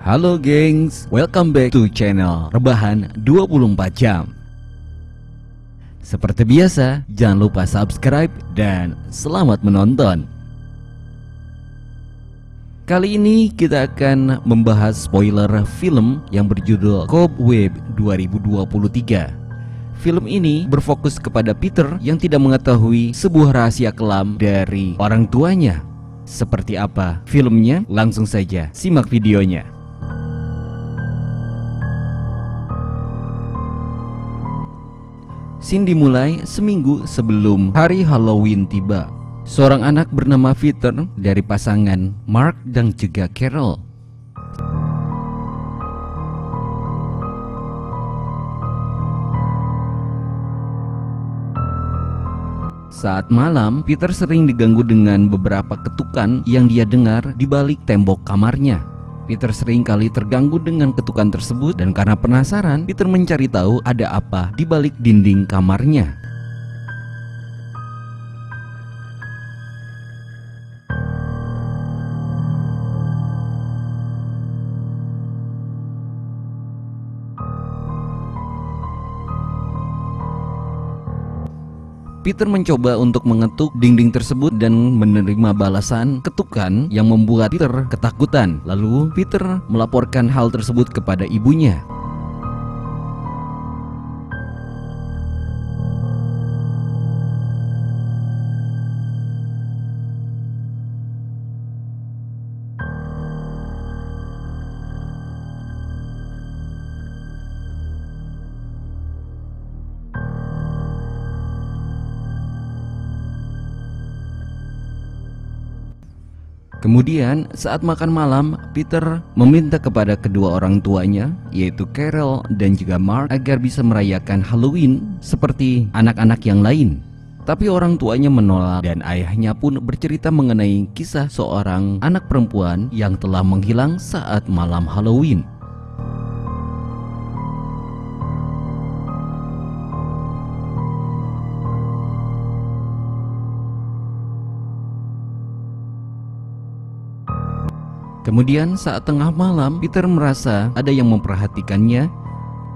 Halo gengs, welcome back to channel Rebahan 24 Jam. Seperti biasa, jangan lupa subscribe dan selamat menonton. Kali ini kita akan membahas spoiler film yang berjudul Cobweb 2023. Film ini berfokus kepada Peter yang tidak mengetahui sebuah rahasia kelam dari orang tuanya. Seperti apa filmnya? Langsung saja simak videonya. Scene dimulai seminggu sebelum hari Halloween tiba. Seorang anak bernama Peter dari pasangan Mark dan juga Carol. Saat malam, Peter sering diganggu dengan beberapa ketukan yang dia dengar di balik tembok kamarnya. Peter sering kali terganggu dengan ketukan tersebut dan karena penasaran, Peter mencari tahu ada apa di balik dinding kamarnya. Peter mencoba untuk mengetuk dinding tersebut dan menerima balasan ketukan yang membuat Peter ketakutan. Lalu Peter melaporkan hal tersebut kepada ibunya. Kemudian saat makan malam, Peter meminta kepada kedua orang tuanya, yaitu Carol dan juga Mark, agar bisa merayakan Halloween seperti anak-anak yang lain. Tapi orang tuanya menolak dan ayahnya pun bercerita mengenai kisah seorang anak perempuan yang telah menghilang saat malam Halloween. Kemudian saat tengah malam, Peter merasa ada yang memperhatikannya.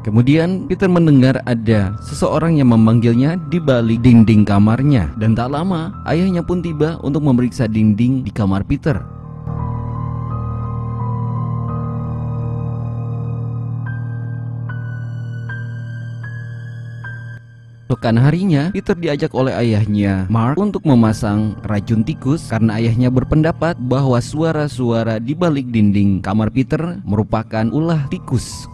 Kemudian Peter mendengar ada seseorang yang memanggilnya di balik dinding kamarnya. Dan tak lama, ayahnya pun tiba untuk memeriksa dinding di kamar Peter. Keesokan harinya, Peter diajak oleh ayahnya Mark untuk memasang racun tikus karena ayahnya berpendapat bahwa suara-suara di balik dinding kamar Peter merupakan ulah tikus.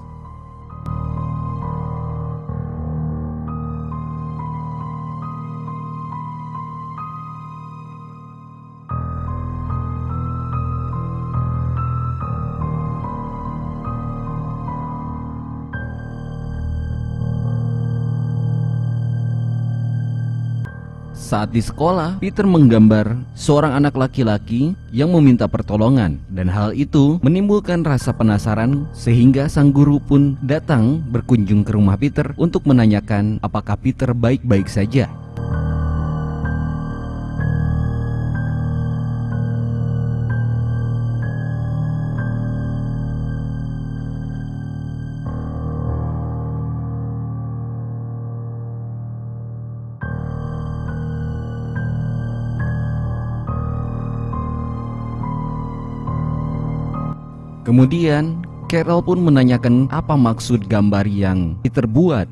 Saat di sekolah, Peter menggambar seorang anak laki-laki yang meminta pertolongan, dan hal itu menimbulkan rasa penasaran sehingga sang guru pun datang berkunjung ke rumah Peter untuk menanyakan apakah Peter baik-baik saja. Kemudian Carol pun menanyakan apa maksud gambar yang Peter buat.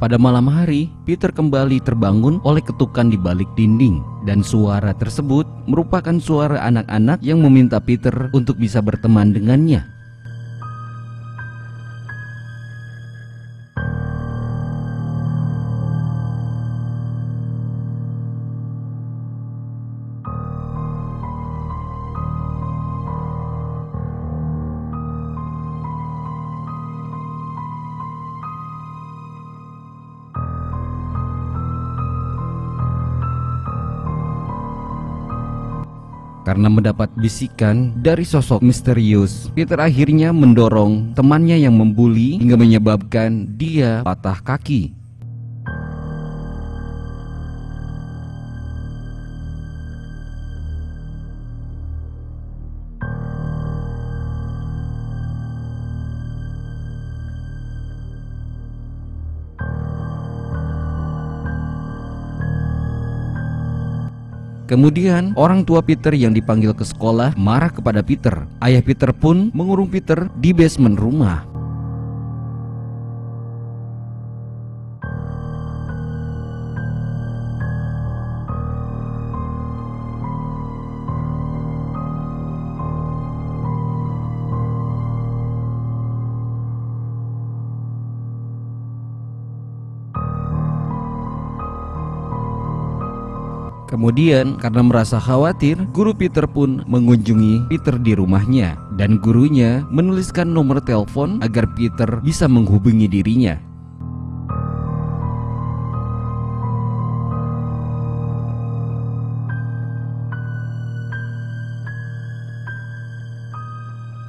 Pada malam hari, Peter kembali terbangun oleh ketukan di balik dinding, dan suara tersebut merupakan suara anak-anak yang meminta Peter untuk bisa berteman dengannya. Karena mendapat bisikan dari sosok misterius, Peter akhirnya mendorong temannya yang membuli hingga menyebabkan dia patah kaki. Kemudian orang tua Peter yang dipanggil ke sekolah marah kepada Peter. Ayah Peter pun mengurung Peter di basement rumah. Kemudian karena merasa khawatir, guru Peter pun mengunjungi Peter di rumahnya dan gurunya menuliskan nomor telepon agar Peter bisa menghubungi dirinya.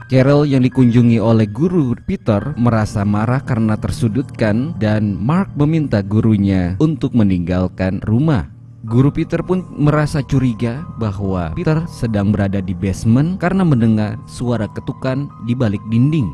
Carol yang dikunjungi oleh guru Peter merasa marah karena tersudutkan dan Mark meminta gurunya untuk meninggalkan rumah. Guru Peter pun merasa curiga bahwa Peter sedang berada di basement karena mendengar suara ketukan di balik dinding.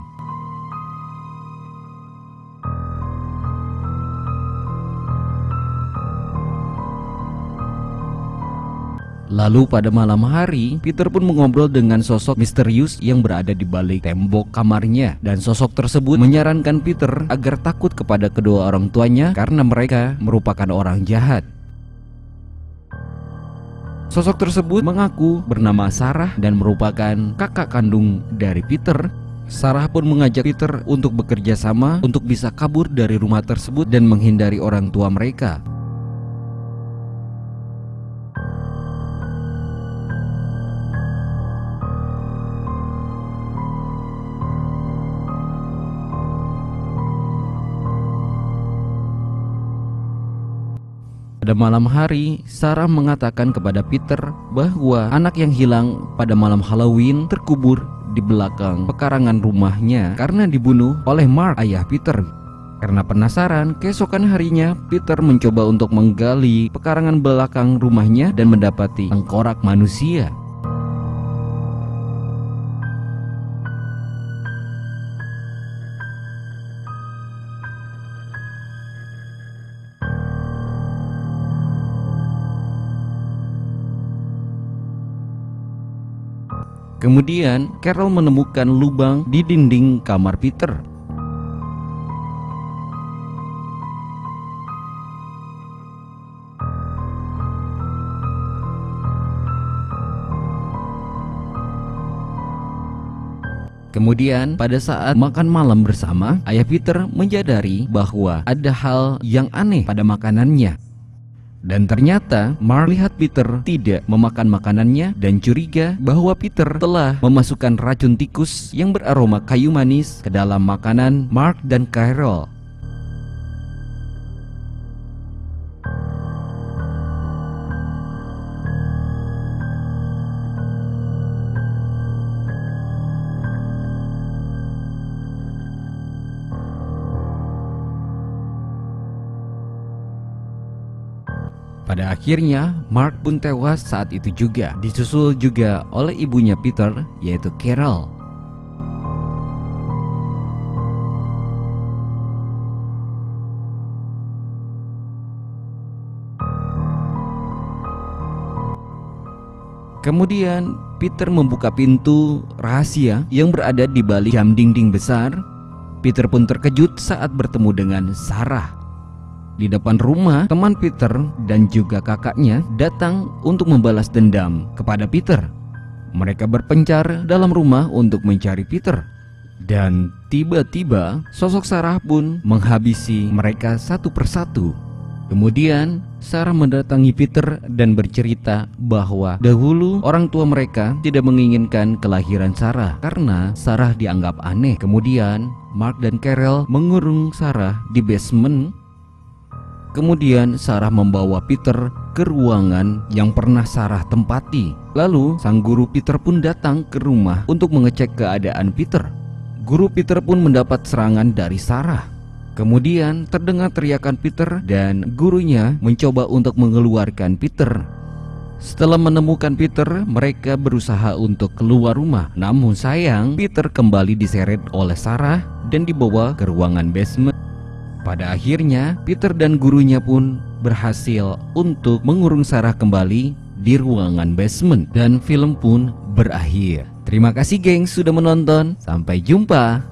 Lalu pada malam hari, Peter pun mengobrol dengan sosok misterius yang berada di balik tembok kamarnya. Dan sosok tersebut menyarankan Peter agar takut kepada kedua orang tuanya karena mereka merupakan orang jahat. Sosok tersebut mengaku bernama Sarah dan merupakan kakak kandung dari Peter. Sarah pun mengajak Peter untuk bekerja sama untuk bisa kabur dari rumah tersebut dan menghindari orang tua mereka. Pada malam hari, Sarah mengatakan kepada Peter bahwa anak yang hilang pada malam Halloween terkubur di belakang pekarangan rumahnya karena dibunuh oleh Mark, ayah Peter. Karena penasaran, keesokan harinya Peter mencoba untuk menggali pekarangan belakang rumahnya dan mendapati tengkorak manusia. Kemudian Carol menemukan lubang di dinding kamar Peter. Kemudian pada saat makan malam bersama, ayah Peter menyadari bahwa ada hal yang aneh pada makanannya. Dan ternyata Mark lihat Peter tidak memakan makanannya dan curiga bahwa Peter telah memasukkan racun tikus yang beraroma kayu manis ke dalam makanan Mark dan Carol. Pada akhirnya, Mark pun tewas saat itu juga, disusul juga oleh ibunya Peter, yaitu Carol. Kemudian, Peter membuka pintu rahasia yang berada di balik jam dinding besar. Peter pun terkejut saat bertemu dengan Sarah. Di depan rumah, teman Peter dan juga kakaknya datang untuk membalas dendam kepada Peter. Mereka berpencar dalam rumah untuk mencari Peter. Dan tiba-tiba sosok Sarah pun menghabisi mereka satu persatu. Kemudian Sarah mendatangi Peter dan bercerita bahwa dahulu orang tua mereka tidak menginginkan kelahiran Sarah karena Sarah dianggap aneh. Kemudian Mark dan Carol mengurung Sarah di basement. Kemudian Sarah membawa Peter ke ruangan yang pernah Sarah tempati. Lalu sang guru Peter pun datang ke rumah untuk mengecek keadaan Peter. Guru Peter pun mendapat serangan dari Sarah. Kemudian terdengar teriakan Peter dan gurunya mencoba untuk mengeluarkan Peter. Setelah menemukan Peter, mereka berusaha untuk keluar rumah. Namun sayang, Peter kembali diseret oleh Sarah dan dibawa ke ruangan basement. Pada akhirnya, Peter dan gurunya pun berhasil untuk mengurung Sarah kembali di ruangan basement dan film pun berakhir. Terima kasih geng sudah menonton. Sampai jumpa.